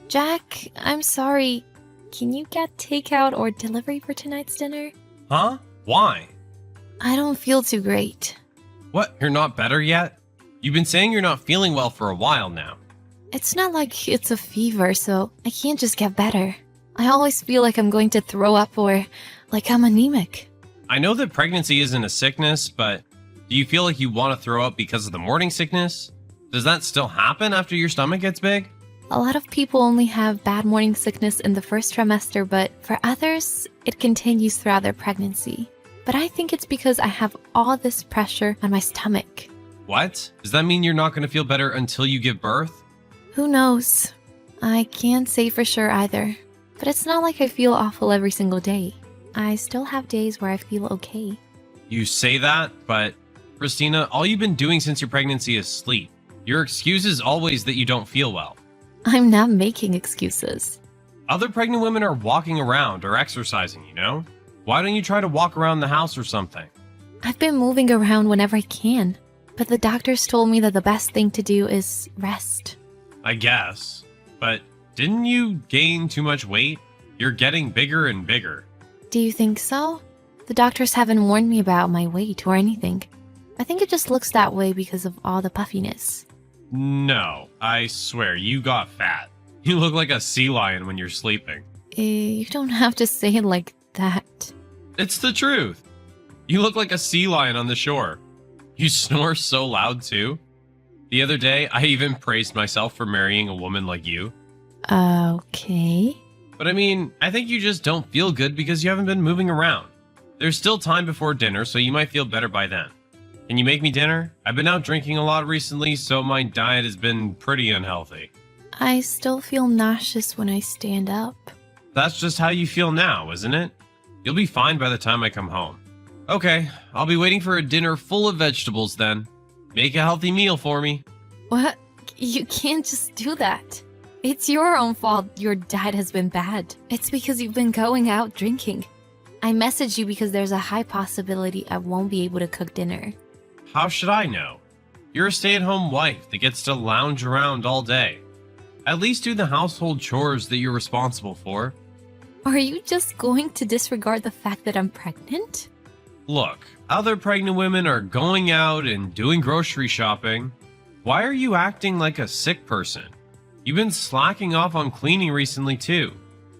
Jack, I'm sorry. Can you get takeout or delivery for tonight's dinner? Huh? Why? I don't feel too great. What, you're not better yet? You've been saying you're not feeling well for a while now. It's not like it's a fever, so I can't just get better. I always feel like I'm going to throw up or like I'm anemic. I know that pregnancy isn't a sickness, but do you feel like you want to throw up because of the morning sickness? Does that still happen after your stomach gets big? A lot of people only have bad morning sickness in the first trimester, but for others, it continues throughout their pregnancy. But I think it's because I have all this pressure on my stomach. What? Does that mean you're not going to feel better until you give birth? Who knows? I can't say for sure either. But it's not like I feel awful every single day. I still have days where I feel okay. You say that, but Christina, all you've been doing since your pregnancy is sleep. Your excuse is always that you don't feel well. I'm not making excuses. Other pregnant women are walking around or exercising, you know? Why don't you try to walk around the house or something? I've been moving around whenever I can, but the doctors told me that the best thing to do is rest. I guess. But didn't you gain too much weight? You're getting bigger and bigger. Do you think so? The doctors haven't warned me about my weight or anything. I think it just looks that way because of all the puffiness. No, I swear, you got fat. You look like a sea lion when you're sleeping. You don't have to say it like that. It's the truth. You look like a sea lion on the shore. You snore so loud too. The other day, I even praised myself for marrying a woman like you. Okay. But I mean, I think you just don't feel good because you haven't been moving around. There's still time before dinner, so you might feel better by then. Can you make me dinner? I've been out drinking a lot recently, so my diet has been pretty unhealthy. I still feel nauseous when I stand up. That's just how you feel now, isn't it? You'll be fine by the time I come home. Okay, I'll be waiting for a dinner full of vegetables then. Make a healthy meal for me. What? You can't just do that. It's your own fault your diet has been bad. It's because you've been going out drinking. I messaged you because there's a high possibility I won't be able to cook dinner. How should I know? You're a stay-at-home wife that gets to lounge around all day. At least do the household chores that you're responsible for. Are you just going to disregard the fact that I'm pregnant? Look, other pregnant women are going out and doing grocery shopping. Why are you acting like a sick person? You've been slacking off on cleaning recently too.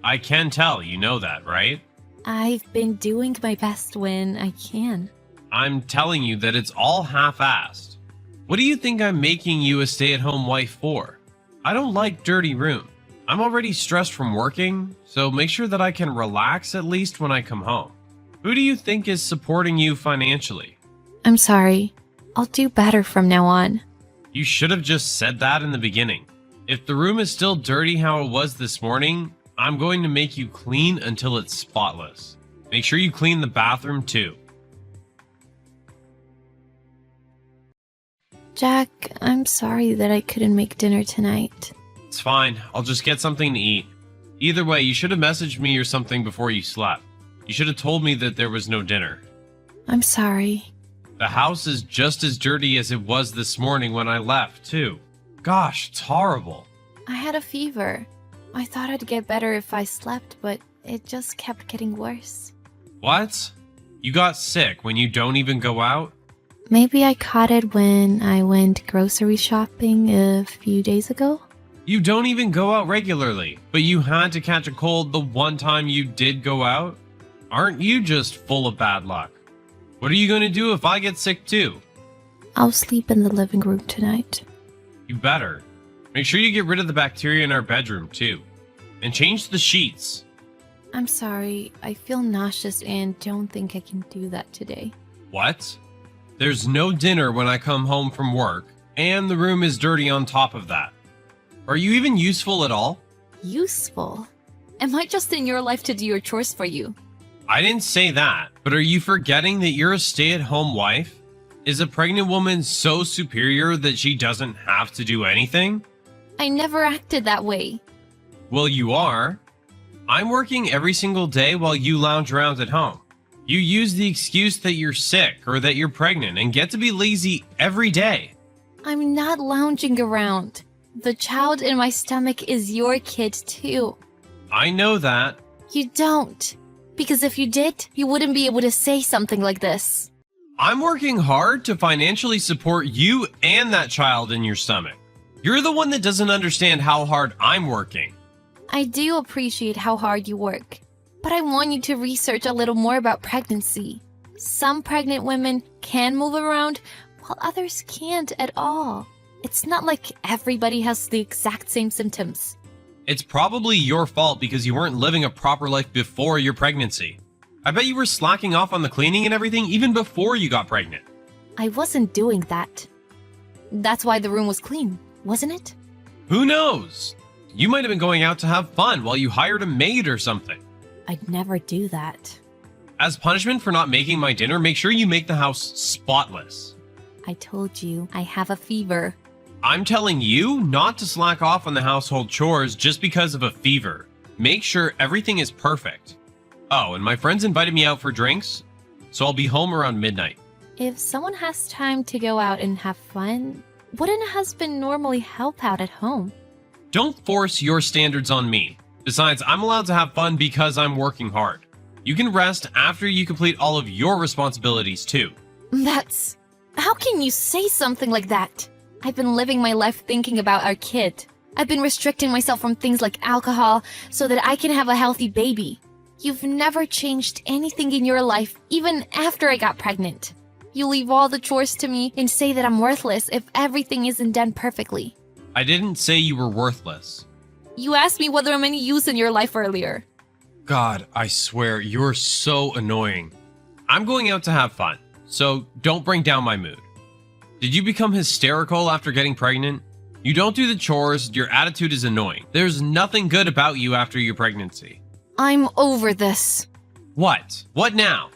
I can tell you know that, right? I've been doing my best when I can. I'm telling you that it's all half-assed. What do you think I'm making you a stay-at-home wife for? I don't like dirty room. I'm already stressed from working, so make sure that I can relax at least when I come home. Who do you think is supporting you financially? I'm sorry. I'll do better from now on. You should have just said that in the beginning. If the room is still dirty how it was this morning, I'm going to make you clean until it's spotless. Make sure you clean the bathroom too. Jack, I'm sorry that I couldn't make dinner tonight. It's fine. I'll just get something to eat. Either way, you should have messaged me or something before you slept. You should have told me that there was no dinner. I'm sorry. The house is just as dirty as it was this morning when I left, too. Gosh, it's horrible. I had a fever. I thought I'd get better if I slept, but it just kept getting worse. What? You got sick when you don't even go out? Maybe I caught it when I went grocery shopping a few days ago? You don't even go out regularly, but you had to catch a cold the one time you did go out? Aren't you just full of bad luck? What are you going to do if I get sick too? I'll sleep in the living room tonight. You better. Make sure you get rid of the bacteria in our bedroom too. And change the sheets. I'm sorry. I feel nauseous and don't think I can do that today. What? There's no dinner when I come home from work, and the room is dirty on top of that. Are you even useful at all? Useful? Am I just in your life to do your chores for you? I didn't say that, but are you forgetting that you're a stay-at-home wife? Is a pregnant woman so superior that she doesn't have to do anything? I never acted that way. Well, you are. I'm working every single day while you lounge around at home. You use the excuse that you're sick or that you're pregnant and get to be lazy every day. I'm not lounging around. The child in my stomach is your kid too. I know that. You don't. Because if you did, you wouldn't be able to say something like this. I'm working hard to financially support you and that child in your stomach. You're the one that doesn't understand how hard I'm working. I do appreciate how hard you work, but I want you to research a little more about pregnancy. Some pregnant women can move around, while others can't at all. It's not like everybody has the exact same symptoms. It's probably your fault because you weren't living a proper life before your pregnancy. I bet you were slacking off on the cleaning and everything even before you got pregnant. I wasn't doing that. That's why the room was clean, wasn't it? Who knows? You might have been going out to have fun while you hired a maid or something. I'd never do that. As punishment for not making my dinner, make sure you make the house spotless. I told you, I have a fever. I'm telling you not to slack off on the household chores just because of a fever. Make sure everything is perfect. Oh, and my friends invited me out for drinks, so I'll be home around midnight. If someone has time to go out and have fun, wouldn't a husband normally help out at home? Don't force your standards on me. Besides, I'm allowed to have fun because I'm working hard. You can rest after you complete all of your responsibilities too. That's... How can you say something like that? I've been living my life thinking about our kid. I've been restricting myself from things like alcohol so that I can have a healthy baby. You've never changed anything in your life, even after I got pregnant. You leave all the chores to me and say that I'm worthless if everything isn't done perfectly. I didn't say you were worthless. You asked me whether I'm any use in your life earlier. God, I swear, you're so annoying. I'm going out to have fun, so don't bring down my mood. Did you become hysterical after getting pregnant? You don't do the chores, your attitude is annoying. There's nothing good about you after your pregnancy. I'm over this. What? What now?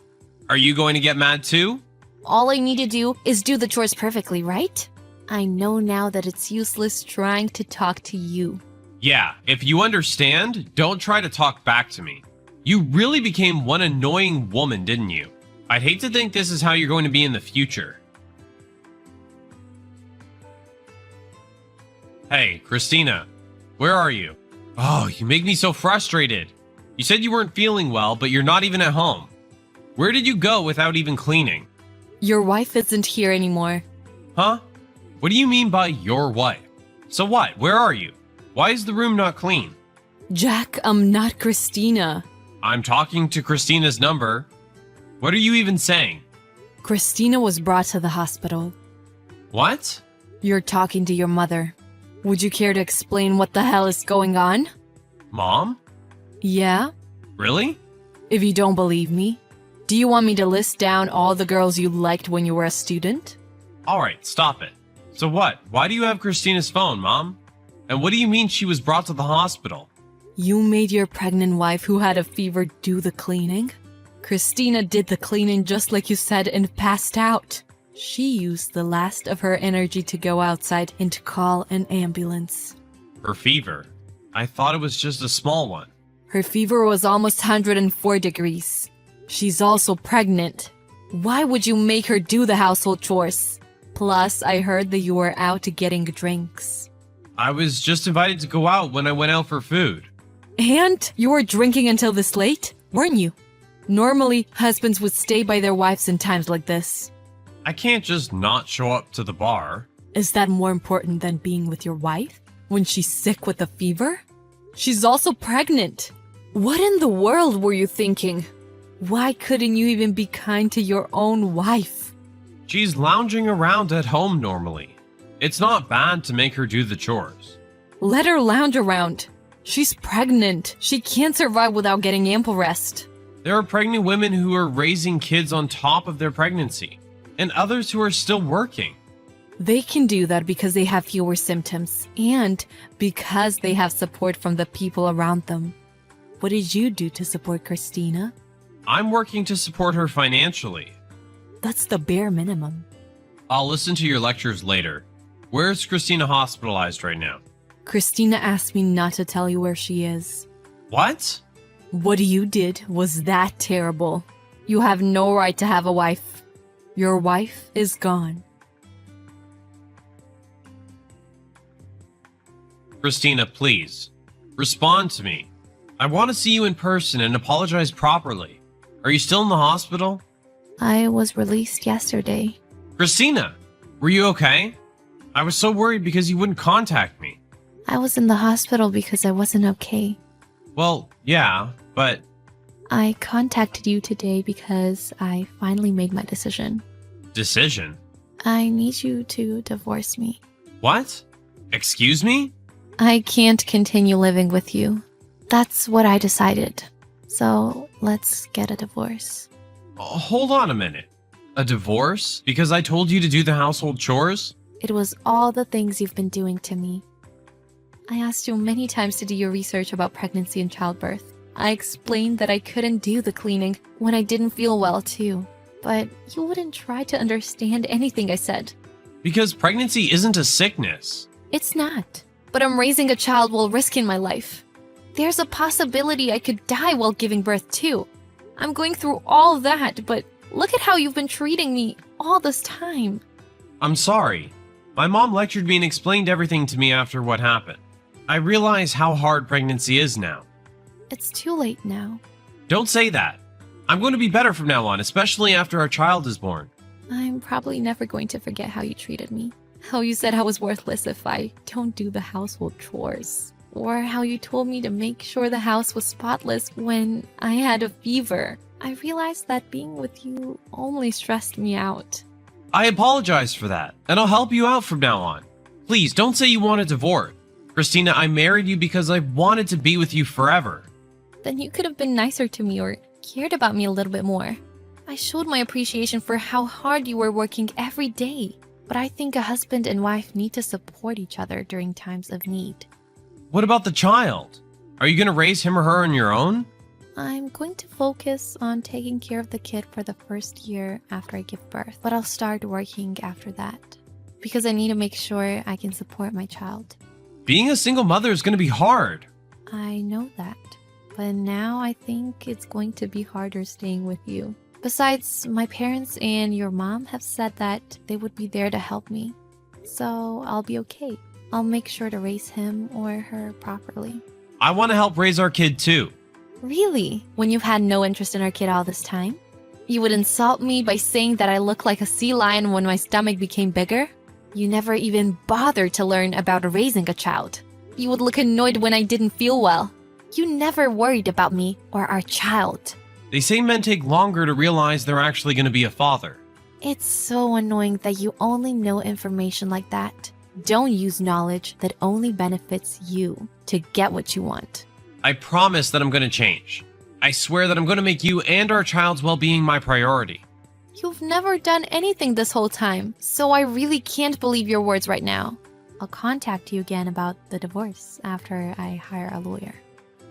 Are you going to get mad too? All I need to do is do the chores perfectly, right? I know now that it's useless trying to talk to you. Yeah, if you understand, don't try to talk back to me. You really became one annoying woman, didn't you? I'd hate to think this is how you're going to be in the future. Hey, Christina, where are you? Oh, you make me so frustrated. You said you weren't feeling well, but you're not even at home. Where did you go without even cleaning? Your wife isn't here anymore. Huh? What do you mean by your wife? So what? Where are you? Why is the room not clean? Jack, I'm not Christina. I'm talking to Christina's number. What are you even saying? Christina was brought to the hospital. What? You're talking to your mother. Would you care to explain what the hell is going on? Mom? Yeah? Really? If you don't believe me, do you want me to list down all the girls you liked when you were a student? Alright, stop it. So what? Why do you have Christina's phone, Mom? And what do you mean she was brought to the hospital? You made your pregnant wife who had a fever do the cleaning? Christina did the cleaning just like you said and passed out. She used the last of her energy to go outside and to call an ambulance. Her fever. I thought it was just a small one. Her fever was almost 104 degrees. She's also pregnant. Why would you make her do the household chores? Plus, I heard that you were out getting drinks. I was just invited to go out when I went out for food. And you were drinking until this late, weren't you? Normally, husbands would stay by their wives in times like this. I can't just not show up to the bar. Is that more important than being with your wife when she's sick with a fever? She's also pregnant. What in the world were you thinking? Why couldn't you even be kind to your own wife? She's lounging around at home normally. It's not bad to make her do the chores. Let her lounge around. She's pregnant. She can't survive without getting ample rest. There are pregnant women who are raising kids on top of their pregnancy, and others who are still working. They can do that because they have fewer symptoms and because they have support from the people around them. What did you do to support Christina? I'm working to support her financially. That's the bare minimum. I'll listen to your lectures later. Where's Christina hospitalized right now? Christina asked me not to tell you where she is. What? What you did was that terrible. You have no right to have a wife. Your wife is gone. Christina, please. Respond to me. I want to see you in person and apologize properly. Are you still in the hospital? I was released yesterday. Christina, were you okay? I was so worried because you wouldn't contact me. I was in the hospital because I wasn't okay. Well, yeah, but I contacted you today because I finally made my decision. decision? I need you to divorce me. What? Excuse me? I can't continue living with you. That's what I decided. So let's get a divorce. Hold on a minute. A divorce? Because I told you to do the household chores? It was all the things you've been doing to me. I asked you many times to do your research about pregnancy and childbirth. I explained that I couldn't do the cleaning when I didn't feel well too. But you wouldn't try to understand anything I said. Because pregnancy isn't a sickness. It's not. But I'm raising a child while risking my life. There's a possibility I could die while giving birth too. I'm going through all that, but look at how you've been treating me all this time. I'm sorry. My mom lectured me and explained everything to me after what happened. I realize how hard pregnancy is now. It's too late now. Don't say that. I'm going to be better from now on, especially after our child is born. I'm probably never going to forget how you treated me. How you said I was worthless if I don't do the household chores. Or how you told me to make sure the house was spotless when I had a fever. I realized that being with you only stressed me out. I apologize for that, and I'll help you out from now on. Please, don't say you want a divorce. Christina, I married you because I wanted to be with you forever. Then you could have been nicer to me or cared about me a little bit more. I showed my appreciation for how hard you were working every day. But I think a husband and wife need to support each other during times of need. What about the child? Are you going to raise him or her on your own? I'm going to focus on taking care of the kid for the first year after I give birth, but I'll start working after that because I need to make sure I can support my child. Being a single mother is going to be hard. I know that, but now I think it's going to be harder staying with you. Besides, my parents and your mom have said that they would be there to help me, so I'll be okay. I'll make sure to raise him or her properly. I want to help raise our kid too. Really? When you've had no interest in our kid all this time? You would insult me by saying that I look like a sea lion when my stomach became bigger? You never even bothered to learn about raising a child. You would look annoyed when I didn't feel well. You never worried about me or our child. They say men take longer to realize they're actually going to be a father. It's so annoying that you only know information like that. Don't use knowledge that only benefits you to get what you want. I promise that I'm going to change. I swear that I'm going to make you and our child's well-being my priority. You've never done anything this whole time, so I really can't believe your words right now. I'll contact you again about the divorce after I hire a lawyer.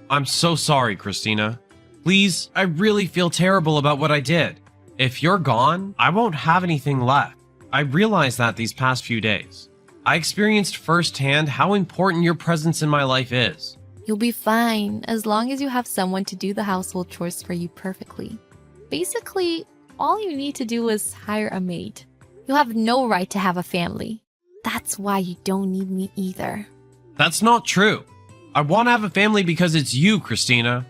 I'm so sorry, Christina. Please, I really feel terrible about what I did. If you're gone, I won't have anything left. I realized that these past few days. I experienced firsthand how important your presence in my life is. You'll be fine as long as you have someone to do the household chores for you perfectly. Basically, all you need to do is hire a maid. You have no right to have a family. That's why you don't need me either. That's not true. I want to have a family because it's you, Christina.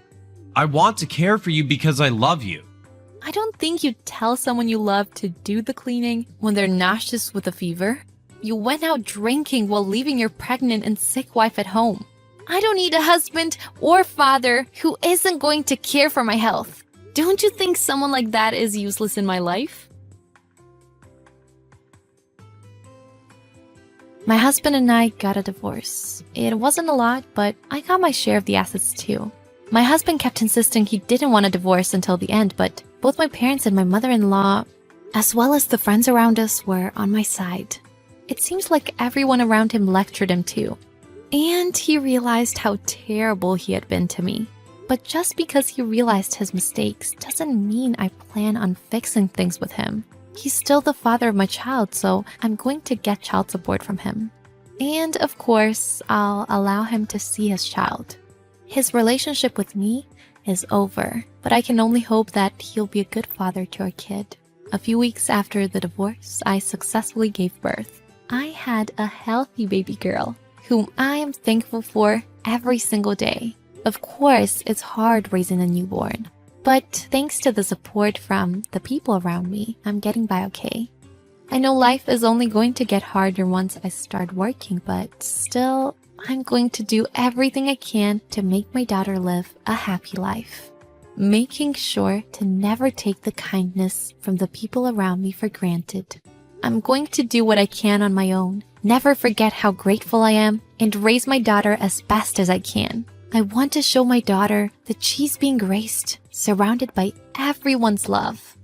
I want to care for you because I love you. I don't think you'd tell someone you love to do the cleaning when they're nauseous with a fever. You went out drinking while leaving your pregnant and sick wife at home. I don't need a husband or father who isn't going to care for my health. Don't you think someone like that is useless in my life? My husband and I got a divorce. It wasn't a lot, but I got my share of the assets too. My husband kept insisting he didn't want a divorce until the end, but both my parents and my mother-in-law, as well as the friends around us, were on my side. It seems like everyone around him lectured him too. And he realized how terrible he had been to me. But just because he realized his mistakes doesn't mean I plan on fixing things with him. He's still the father of my child, so I'm going to get child support from him. And of course, I'll allow him to see his child. His relationship with me is over, but I can only hope that he'll be a good father to our kid. A few weeks after the divorce, I successfully gave birth. I had a healthy baby girl whom I am thankful for every single day. Of course, it's hard raising a newborn, but thanks to the support from the people around me, I'm getting by okay. I know life is only going to get harder once I start working, but still, I'm going to do everything I can to make my daughter live a happy life. Making sure to never take the kindness from the people around me for granted. I'm going to do what I can on my own, never forget how grateful I am, and raise my daughter as best as I can. I want to show my daughter that she's being graced, surrounded by everyone's love.